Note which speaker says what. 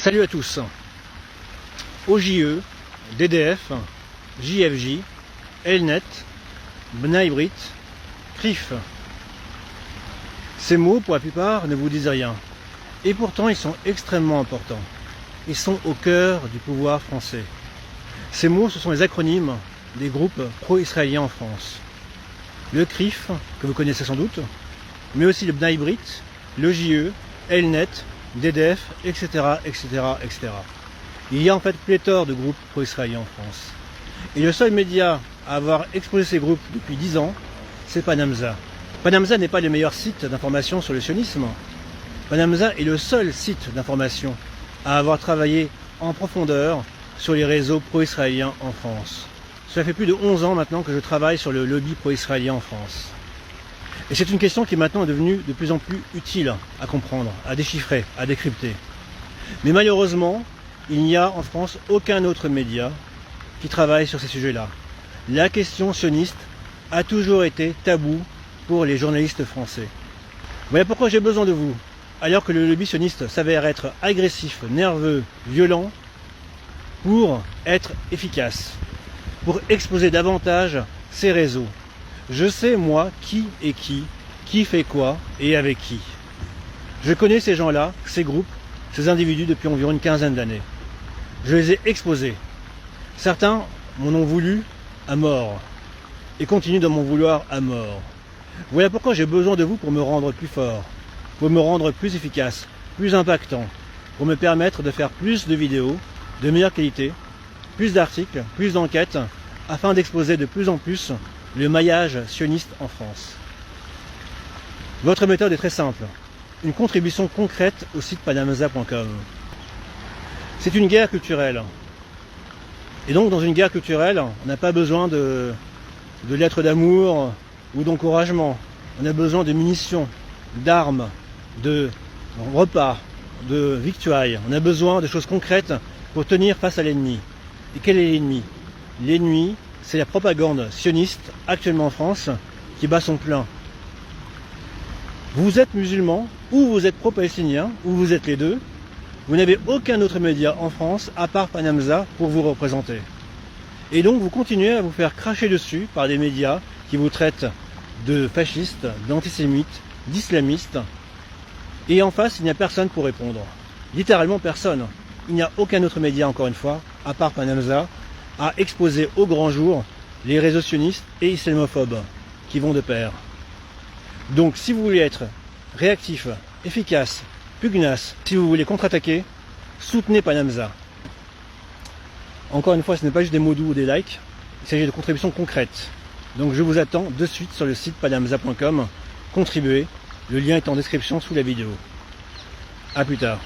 Speaker 1: Salut à tous. OJE, DDF, JFJ, Elnet, B'nai B'rith, CRIF. Ces mots, pour la plupart, ne vous disent rien. Et pourtant, ils sont extrêmement importants. Ils sont au cœur du pouvoir français. Ces mots, ce sont les acronymes des groupes pro-israéliens en France. Le CRIF, que vous connaissez sans doute, mais aussi le B'nai B'rith, l'OJE, Elnet, DDF, etc., etc., etc. Il y a en fait pléthore de groupes pro-israéliens en France. Et le seul média à avoir exposé ces groupes depuis 10 ans, c'est Panamza. Panamza n'est pas le meilleur site d'information sur le sionisme. Panamza est le seul site d'information à avoir travaillé en profondeur sur les réseaux pro-israéliens en France. Cela fait plus de 11 ans maintenant que je travaille sur le lobby pro-israélien en France. Et c'est une question qui maintenant est devenue de plus en plus utile à comprendre, à déchiffrer, à décrypter. Mais malheureusement, il n'y a en France aucun autre média qui travaille sur ces sujets-là. La question sioniste a toujours été tabou pour les journalistes français. Voilà pourquoi j'ai besoin de vous. Alors que le lobby sioniste s'avère être agressif, nerveux, violent, pour être efficace, pour exposer davantage ces réseaux. Je sais, moi, qui fait quoi et avec qui. Je connais ces gens-là, ces groupes, ces individus depuis environ une quinzaine d'années. Je les ai exposés. Certains m'en ont voulu à mort et continuent de m'en vouloir à mort. Voilà pourquoi j'ai besoin de vous pour me rendre plus fort, pour me rendre plus efficace, plus impactant, pour me permettre de faire plus de vidéos, de meilleure qualité, plus d'articles, plus d'enquêtes, afin d'exposer de plus en plus le maillage sioniste en France. Votre méthode est très simple. Une contribution concrète au site panamza.com. C'est une guerre culturelle. Et donc dans une guerre culturelle, on n'a pas besoin de lettres d'amour ou d'encouragement. On a besoin de munitions, d'armes, de repas, de victuailles. On a besoin de choses concrètes pour tenir face à l'ennemi. Et quel est l'ennemi? L'ennemi, c'est la propagande sioniste actuellement en France qui bat son plein. Vous êtes musulman, ou vous êtes pro-palestinien, ou vous êtes les deux. Vous n'avez aucun autre média en France, à part Panamza, pour vous représenter. Et donc vous continuez à vous faire cracher dessus par des médias qui vous traitent de fascistes, d'antisémites, d'islamistes. Et en face, il n'y a personne pour répondre. Littéralement personne. Il n'y a aucun autre média, encore une fois, à part Panamza, à exposer au grand jour les réseaux sionistes et islamophobes qui vont de pair. Donc si vous voulez être réactif, efficace, pugnace, si vous voulez contre-attaquer, soutenez Panamza. Encore une fois, ce n'est pas juste des mots doux ou des likes, il s'agit de contributions concrètes. Donc je vous attends de suite sur le site panamza.com, contribuez, le lien est en description sous la vidéo. A plus tard.